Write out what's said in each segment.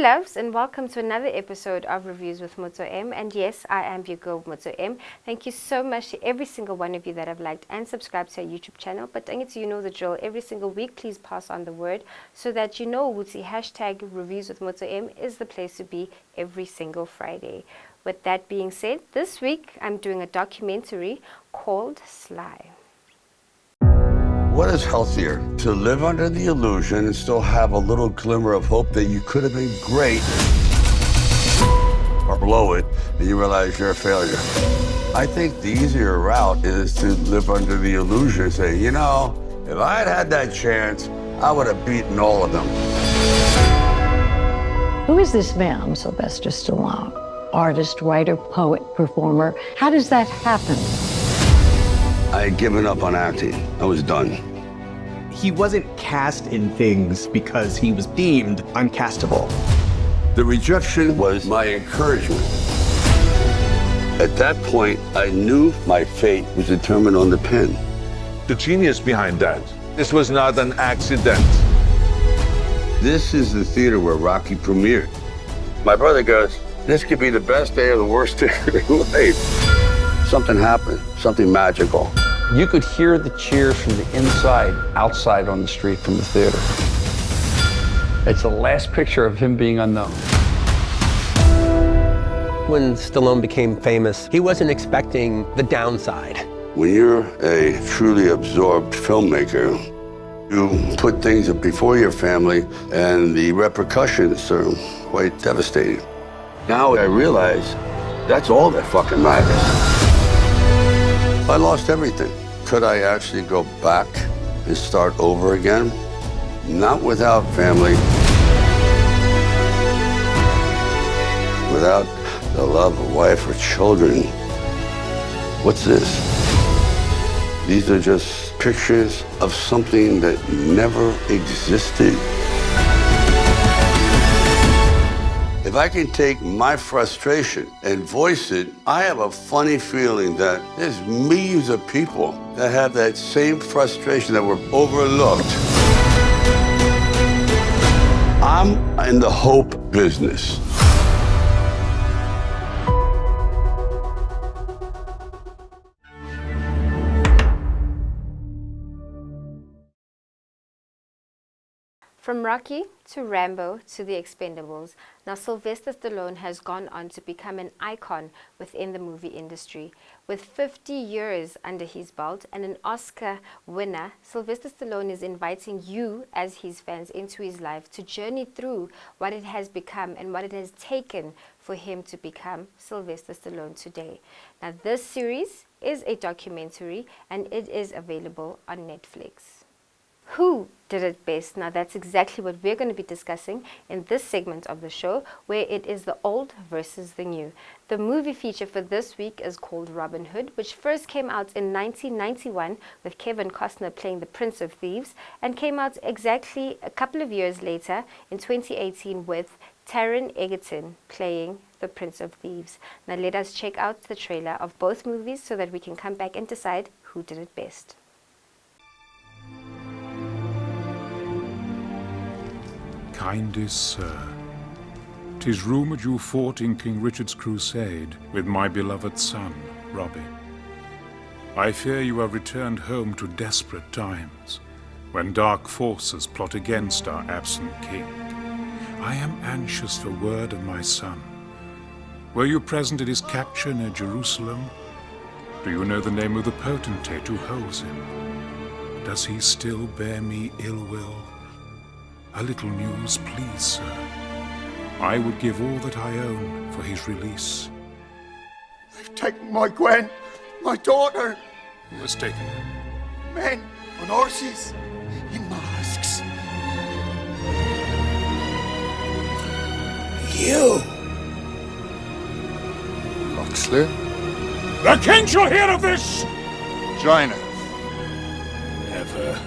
loves, and welcome to another episode of Reviews with Motso M. And yes, I am your girl, Motso M. Thank you so much to every single one of you that have liked and subscribed to our YouTube channel. But dang it, you know the drill. Every single week, please pass on the word so that you know hashtag Reviews with Motso M is the place to be every single Friday. With that being said, this week I'm doing a documentary called Sly. What is healthier? To live under the illusion and still have a little glimmer of hope that you could have been great, or blow it and you realize you're a failure? I think the easier route is to live under the illusion and say, you know, if I had had that chance, I would have beaten all of them. Who is this man, Sylvester Stallone? Artist, writer, poet, performer. How does that happen? I had given up on acting. I was done. He wasn't cast in things because he was deemed uncastable. The rejection was my encouragement. At that point, I knew my fate was determined on the pen. The genius behind that. This was not an accident. This is the theater where Rocky premiered. My brother goes, this could be the best day or the worst day of your life. Something happened, something magical. You could hear the cheers from the inside, outside on the street from the theater. It's the last picture of him being unknown. When Stallone became famous, he wasn't expecting the downside. When you're a truly absorbed filmmaker, you put things before your family, and the repercussions are quite devastating. Now I realize that's all that fucking matters. I lost everything. Could I actually go back and start over again? Not without family. Without the love of wife or children. What's this? These are just pictures of something that never existed. If I can take my frustration and voice it, I have a funny feeling that there's millions of people that have that same frustration that were overlooked. I'm in the hope business. From Rocky to Rambo to The Expendables, now Sylvester Stallone has gone on to become an icon within the movie industry. With 50 years under his belt and an Oscar winner, Sylvester Stallone is inviting you as his fans into his life to journey through what it has become and what it has taken for him to become Sylvester Stallone today. Now this series is a documentary and it is available on Netflix. Who did it best? Now that's exactly what we're going to be discussing in this segment of the show, where it is the old versus the new. The movie feature for this week is called Robin Hood, which first came out in 1991 with Kevin Costner playing the Prince of Thieves, and came out exactly a couple of years later in 2018 with Taron Egerton playing the Prince of Thieves. Now let us check out the trailer of both movies so that we can come back and decide who did it best. Kindest sir, 'tis rumoured you fought in King Richard's crusade with my beloved son, Robin. I fear you have returned home to desperate times, when dark forces plot against our absent king. I am anxious for word of my son. Were you present at his capture near Jerusalem? Do you know the name of the potentate who holds him? Does he still bear me ill will? A little news, please, sir. I would give all that I own for his release. They've taken my Gwen, my daughter. Who has taken her? Men on horses, in masks. You! Loxley? The king shall hear of this! Join us. Never.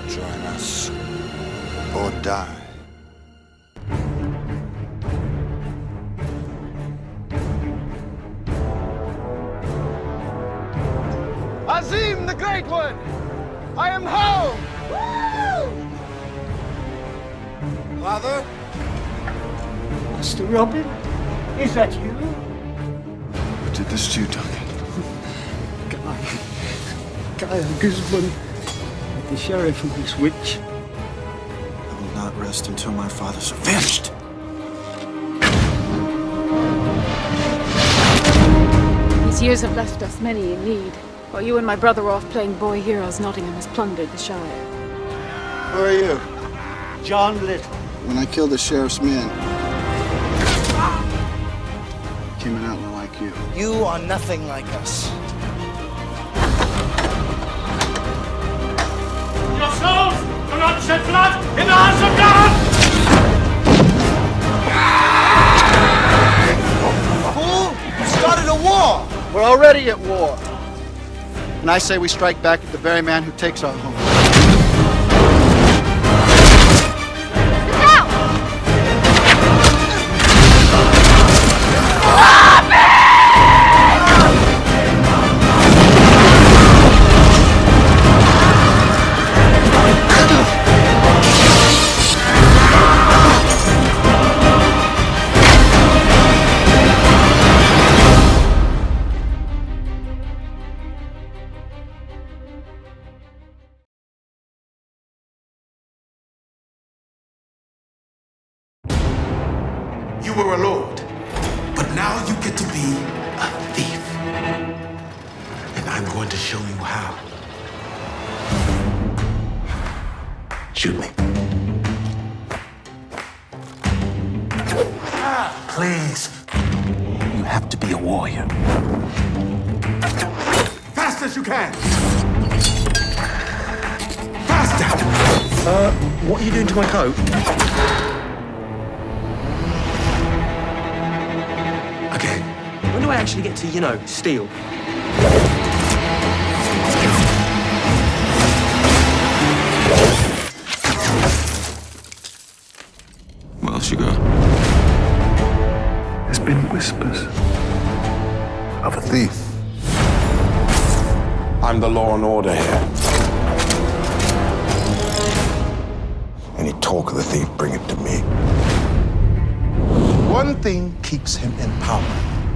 Join us or die. Azim the Great One! I am home! Woo! Father? Mr. Robin? Is that you? Who did this to you, Duncan? Guy Guzman, the sheriff of this witch. I will not rest until my father's avenged. These years have left us many in need. While you and my brother were off playing boy heroes, Nottingham has plundered the Shire. Who are you? John Little. When I killed the sheriff's men, came an outlaw like you. You are nothing like us. Your souls do not shed blood in the hands of God! Fool! You started a war! We're already at war. And I say we strike back at the very man who takes our home. You were a lord, but now you get to be a thief. And I'm going to show you how. Shoot me. Please. You have to be a warrior. Fast as you can. Faster. What are you doing to my coat? When do I actually get to, steal? Where else you go? There's been whispers of a thief. I'm the law and order here. Any talk of the thief, bring it to me. One thing keeps him in power.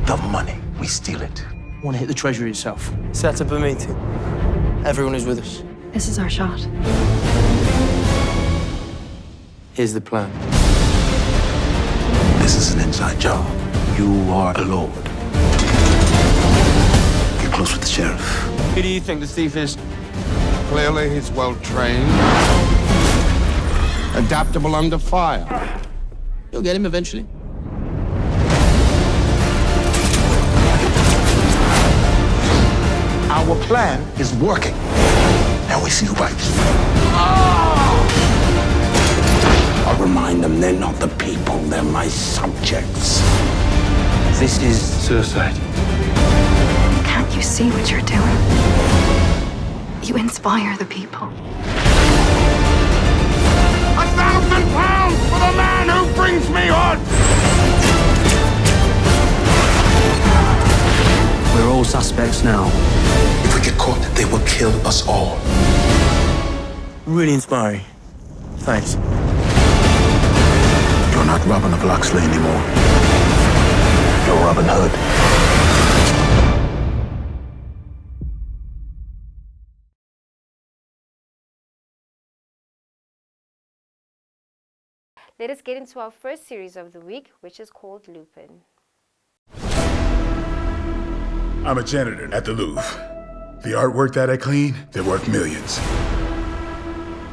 The money. We steal it. Want to hit the treasury yourself? Set up a meeting. Everyone is with us. This is our shot. Here's the plan. This is an inside job. You are a lord. Get close with the sheriff. Who do you think the thief is? Clearly, he's well trained, adaptable under fire. You'll get him eventually. Our plan is working. Now we see who bites. I'll remind them they're not the people, they're my subjects. This is suicide. Can't you see what you're doing? You inspire the people. 1,000 pounds for the man who brings me on! We're all suspects now. If we get caught, they will kill us all. Really inspiring. Thanks. You're not Robin of Locksley anymore. You're Robin Hood. Let us get into our first series of the week, which is called Lupin. I'm a janitor at the Louvre. The artwork that I clean, they're worth millions.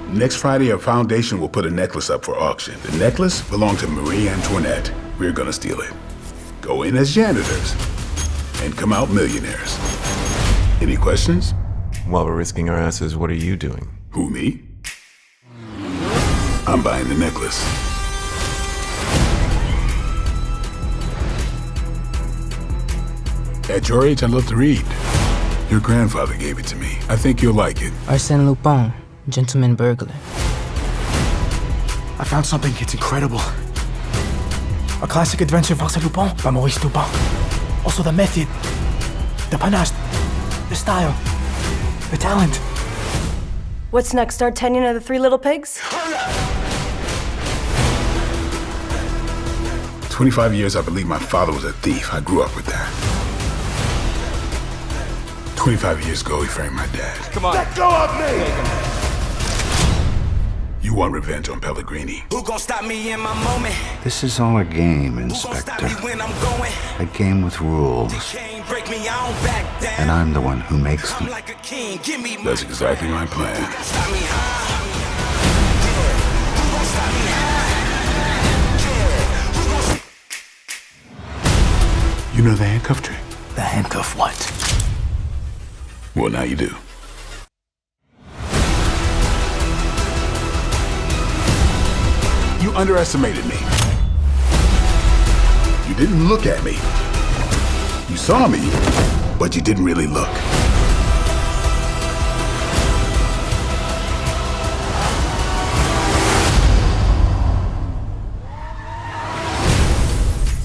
Next Friday, our foundation will put a necklace up for auction. The necklace belonged to Marie Antoinette. We're gonna steal it. Go in as janitors and come out millionaires. Any questions? While we're risking our asses, what are you doing? Who, me? I'm buying the necklace. At your age, I love to read. Your grandfather gave it to me. I think you'll like it. Arsène Lupin, gentleman burglar. I found something, it's incredible. A classic adventure of Arsène Lupin by Maurice Lupin. Also the method, the panache, the style, the talent. What's next, D'Artagnan of the Three Little Pigs? 25 years, I believe my father was a thief. I grew up with that. 25 years ago, he framed my dad. Come on. Let go of me! You want revenge on Pellegrini? Who gon' stop me in my moment? This is all a game, Inspector. When I'm going, A game with rules. can't break me, I don't back down. And I'm the one who makes them. Like a king, give me my That's exactly my plan. stop me high. You know the handcuff trick? The handcuff what? Well, now you do. You underestimated me. You didn't look at me. You saw me, but you didn't really look.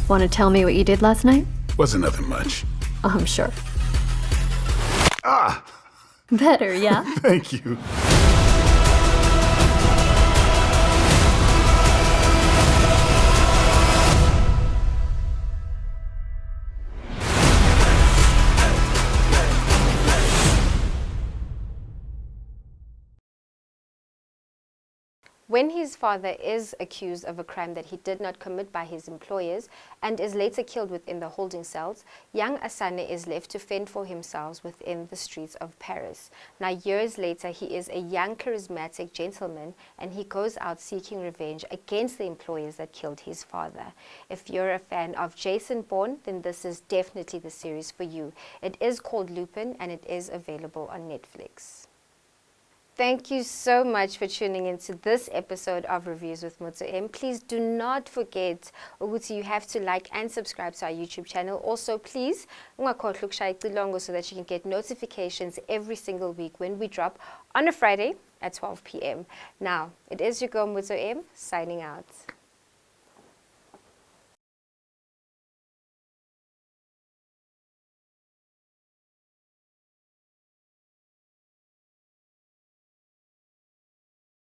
Want to tell me what you did last night? Wasn't nothing much. Oh, I'm sure. Ah! Better, yeah? Thank you. When his father is accused of a crime that he did not commit by his employers and is later killed within the holding cells, young Asane is left to fend for himself within the streets of Paris. Now, years later, he is a young, charismatic gentleman, and he goes out seeking revenge against the employers that killed his father. If you're a fan of Jason Bourne, then this is definitely the series for you. It is called Lupin, and it is available on Netflix. Thank you so much for tuning into this episode of Reviews with Motso M. Please do not forget, ukuthi you have to like and subscribe to our YouTube channel. Also, please, ungakhohlwa ukushaya icilongo so that you can get notifications every single week when we drop on a Friday at 12 p.m. Now, it is your girl Motso M signing out.